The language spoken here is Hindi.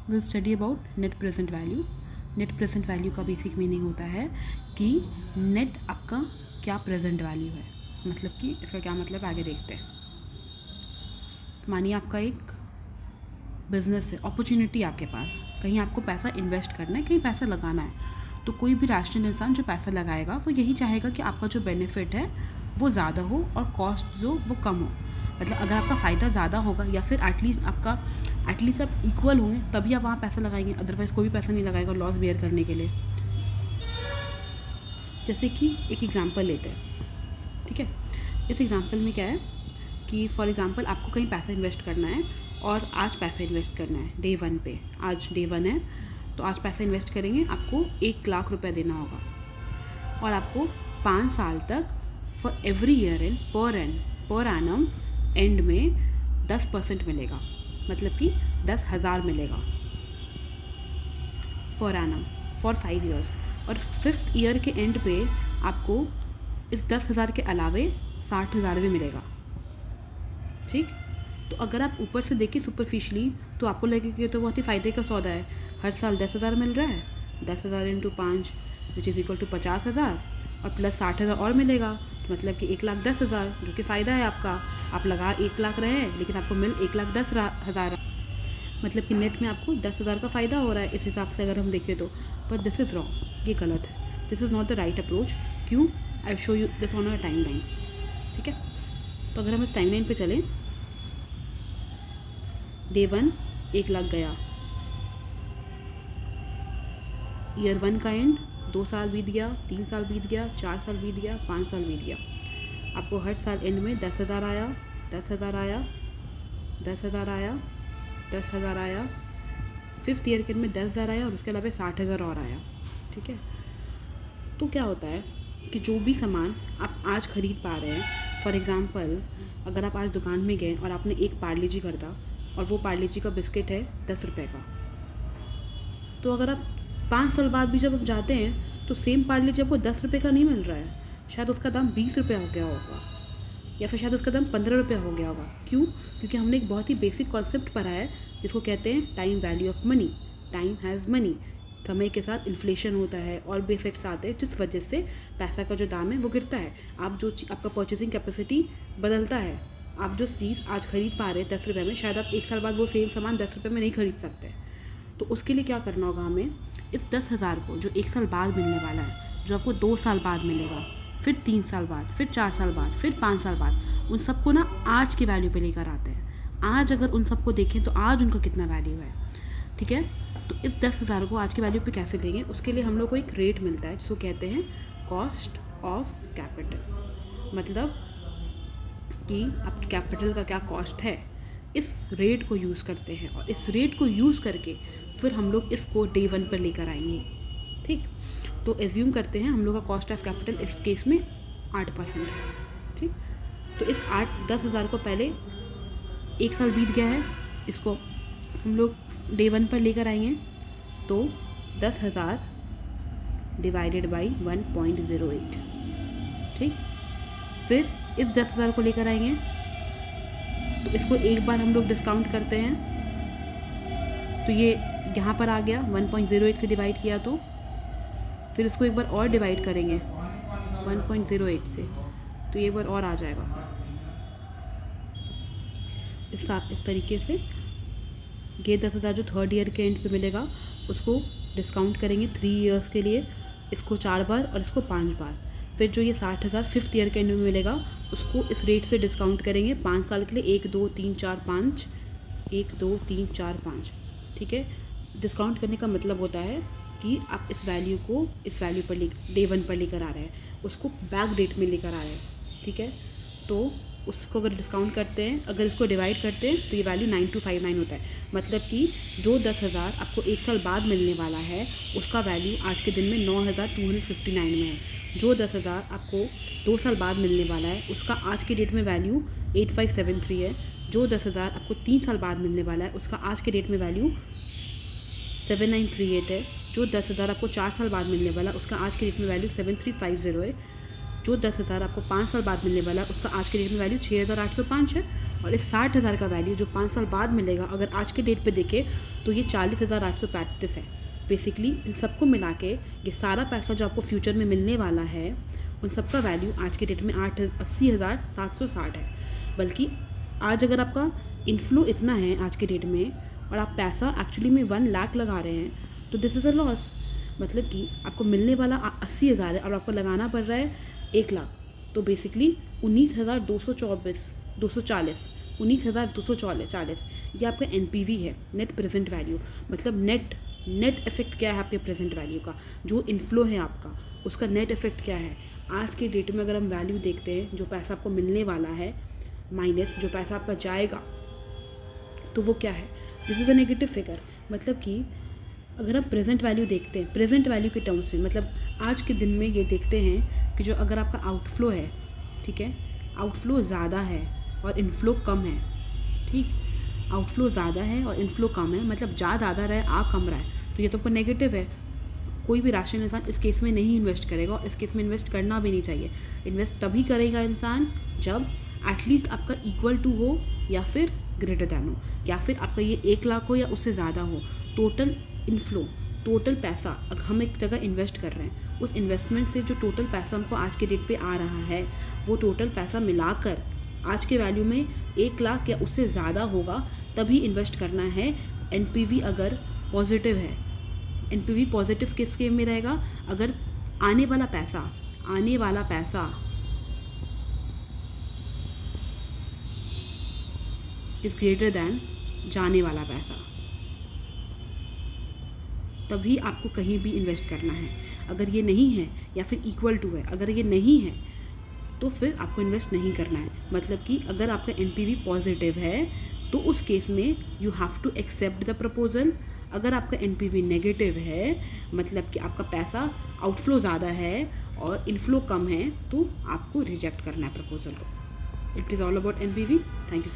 Will study about net present value. Net present value का बेसिक मीनिंग होता है कि नेट आपका क्या प्रेजेंट वैल्यू है, मतलब कि इसका क्या मतलब आगे देखते हैं। मानिए आपका एक बिजनेस है, अपॉर्चुनिटी आपके पास, कहीं आपको पैसा इन्वेस्ट करना है, कहीं पैसा लगाना है, तो कोई भी राशनल इंसान जो पैसा लगाएगा वो यही चाहेगा कि आपका जो बेनिफिट है वो ज़्यादा हो और कॉस्ट जो वो कम हो। मतलब अगर आपका फ़ायदा ज़्यादा होगा या फिर एटलीस्ट आप इक्वल होंगे तभी आप वहाँ पैसा लगाएंगे, अदरवाइज़ कोई भी पैसा नहीं लगाएगा लॉस बेयर करने के लिए। जैसे कि एक एग्जांपल लेते हैं, ठीक है। इस एग्जांपल में क्या है कि फॉर एग्जांपल आपको कहीं पैसा इन्वेस्ट करना है और आज पैसा इन्वेस्ट करना है डे 1 पे। आज डे 1 है तो आज पैसा इन्वेस्ट करेंगे, आपको 1 लाख रुपए देना होगा और आपको 5 साल तक for every year and per annum and में 10% मिलेगा, मतलब कि 10,000 मिलेगा पर एनम फॉर 5 ईयर्स। और 5th ईयर के एंड पे आपको इस 10,000 के अलावे 60,000 भी मिलेगा, ठीक। तो अगर आप ऊपर से देखें सुपरफिशली तो आपको लगेगा कि तो बहुत ही फ़ायदे का सौदा है, हर साल 10,000 मिल रहा है, 10,000 into 5 which is equal to 50,000 और प्लस 60,000 और मिलेगा, तो मतलब कि 1,10,000 जो कि फ़ायदा है आपका। आप लगा 1 लाख रहे हैं लेकिन आपको मिल 1,10,000, मतलब कि नेट में आपको 10,000 का फ़ायदा हो रहा है इस हिसाब से अगर हम देखें तो। बट दिस इज़ रॉन्ग, ये गलत है, this is not the right approach. क्यों? I show you this on a time line, ठीक है। तो अगर हम इस टाइम लाइन पर चलें, डे 1 1 लाख गया, ईयर 1 का एंड 2 साल बीत गया, 3 साल बीत गया, 4 साल बीत गया, 5 साल बीत गया, आपको हर साल एंड में 10,000 आया, 10,000 आया, 10,000 आया, 10,000 आया, 5th ईयर के एंड में 10,000 आया और उसके अलावा 60,000 और आया, ठीक है। तो क्या होता है कि जो भी सामान आप आज ख़रीद पा रहे हैं, फॉर एग्ज़ाम्पल अगर आप आज दुकान में गए और आपने एक पार्ले-जी खरीदा और वो पार्ले-जी का बिस्किट है 10 रुपये का, तो अगर आप 5 साल बाद भी जब आप जाते हैं तो सेम पार्ले-जी आपको 10 रुपये का नहीं मिल रहा है, शायद उसका दाम 20 रुपये हो गया होगा या फिर शायद उसका दाम 15 रुपये हो गया होगा। क्यों? क्योंकि हमने एक बहुत ही बेसिक कॉन्सेप्ट पढ़ा है जिसको कहते हैं time value of money. Time has money, समय के साथ इन्फ्लेशन होता है और भी इफेक्ट्स आते हैं जिस वजह से पैसा का जो दाम है वो गिरता है। आपका परचेसिंग कैपेसिटी बदलता है, आप जो चीज़ आज ख़रीद पा रहे हैं 10 रुपये में, शायद आप 1 साल बाद वो सेम सामान 10 रुपये में नहीं खरीद सकते। तो उसके लिए क्या करना होगा हमें, इस 10,000 को जो 1 साल बाद मिलने वाला है, जो आपको 2 साल बाद मिलेगा, फिर 3 साल बाद, फिर 4 साल बाद, फिर 5 साल बाद, उन सबको ना आज की वैल्यू पे लेकर आते हैं। आज अगर उन सबको देखें तो आज उनका कितना वैल्यू है, ठीक है। तो इस 10,000 को आज की वैल्यू पे कैसे लेंगे, उसके लिए हम लोग को एक रेट मिलता है जिसको कहते हैं कॉस्ट ऑफ कैपिटल। मतलब कि आपकी कैपिटल का क्या कॉस्ट है, इस रेट को यूज़ करते हैं और इस रेट को यूज़ करके फिर हम लोग इसको डे 1 पर लेकर आएंगे, ठीक। तो एज्यूम करते हैं हम लोग का कॉस्ट ऑफ कैपिटल इस केस में 8% है, ठीक। तो इस 10,000 को पहले 1 साल बीत गया है, इसको हम लोग डे 1 पर लेकर आएंगे, तो 10,000 डिवाइडेड बाई 1.08, ठीक। फिर इस 10,000 को लेकर आएंगे तो इसको एक बार हम लोग डिस्काउंट करते हैं, तो ये यहाँ पर आ गया 1.08 से डिवाइड किया, तो फिर इसको एक बार और डिवाइड करेंगे 1.08 से, तो ये एक बार और आ जाएगा। इस तरीके से ये 10,000 जो 3rd ईयर के एंड पे मिलेगा उसको डिस्काउंट करेंगे 3 इयर्स के लिए, इसको 4 बार और इसको 5 बार। फिर जो ये 60,000 5th ईयर के एंड में मिलेगा उसको इस रेट से डिस्काउंट करेंगे 5 साल के लिए, 1 2 3 4 5, 1 2 3 4 5, ठीक है। डिस्काउंट करने का मतलब होता है कि आप इस वैल्यू को इस वैल्यू पर डे 1 पर लेकर आ रहे हैं, उसको बैक डेट में लेकर आ रहे हैं, ठीक है। तो उसको अगर डिस्काउंट करते हैं, अगर इसको डिवाइड करते हैं तो ये वैल्यू 9259 होता है। मतलब कि जो 10,000 आपको 1 साल बाद मिलने वाला है उसका वैल्यू आज के दिन में 9,259 में है। जो 10,000 आपको 2 साल बाद मिलने वाला है उसका आज के डेट में वैल्यू 8573 है। जो 10,000 आपको 3 साल बाद मिलने वाला है उसका आज के डेट में वैल्यू 7938 है। जो 10,000 आपको 4 साल बाद मिलने वाला उसका आज के डेट में वैल्यू 7350 है। जो 10,000 आपको 5 साल बाद मिलने वाला उसका आज के डेट में वैल्यू 6,805 है। और इस 60,000 का वैल्यू जो 5 साल बाद मिलेगा, अगर आज के डेट पे देखें तो ये 40,835 है। बेसिकली इन सबको मिला के ये सारा पैसा जो आपको फ्यूचर में मिलने वाला है उन सब का वैल्यू आज के डेट में 80,760 है। बल्कि आज अगर आपका इनफ्लो इतना है आज के डेट में और आप पैसा एक्चुअली में 1 लाख लगा रहे हैं तो दिस इज़ अ लॉस। मतलब कि आपको मिलने वाला 80,000 है और आपको लगाना पड़ रहा है 1 लाख, तो बेसिकली 19,240 ये आपका NPV है, नेट प्रेजेंट वैल्यू। मतलब नेट इफेक्ट क्या है आपके प्रेजेंट वैल्यू का, जो इनफ्लो है आपका उसका नेट इफेक्ट क्या है आज के डेट में। अगर हम वैल्यू देखते हैं जो पैसा आपको मिलने वाला है माइनस जो पैसा आपका जाएगा तो वो क्या है, this is a negative figure. मतलब कि अगर हम प्रेजेंट वैल्यू देखते हैं, प्रेजेंट वैल्यू के टर्म्स में, मतलब आज के दिन में ये देखते हैं कि जो अगर आपका आउटफ्लो है, ठीक है, आउटफ्लो ज़्यादा है और इनफ्लो कम है, ठीक, आउटफ्लो ज़्यादा है और इनफ्लो कम है, मतलब जा ज़्यादा रहा है आ कम रहा है, तो ये तो आपका नेगेटिव है। कोई भी राशनल इंसान इस केस में नहीं इन्वेस्ट करेगा और इस केस में इन्वेस्ट करना भी नहीं चाहिए। इन्वेस्ट तभी करेगा इंसान जब एटलीस्ट आपका इक्वल टू हो या फिर ग्रेटर दैन हो, या फिर आपका ये 1 लाख हो या उससे ज़्यादा हो। टोटल इनफ्लो, टोटल पैसा अगर हम एक जगह इन्वेस्ट कर रहे हैं, उस इन्वेस्टमेंट से जो टोटल पैसा हमको आज के डेट पे आ रहा है वो टोटल पैसा मिलाकर आज के वैल्यू में 1 लाख या उससे ज़्यादा होगा तभी इन्वेस्ट करना है। NPV अगर पॉजिटिव है, NPV पॉजिटिव किस के में रहेगा, अगर आने वाला पैसा इज़ ग्रेटर दैन जाने वाला पैसा, तभी आपको कहीं भी इन्वेस्ट करना है। अगर ये नहीं है या फिर इक्वल टू है, अगर ये नहीं है तो फिर आपको इन्वेस्ट नहीं करना है। मतलब कि अगर आपका NPV पॉजिटिव है तो उस केस में you have to accept the proposal. अगर आपका NPV नेगेटिव है, मतलब कि आपका पैसा आउटफ्लो ज़्यादा है और इनफ्लो कम है, तो आपको रिजेक्ट करना है प्रपोजल को। It is all about NPV। Thank you.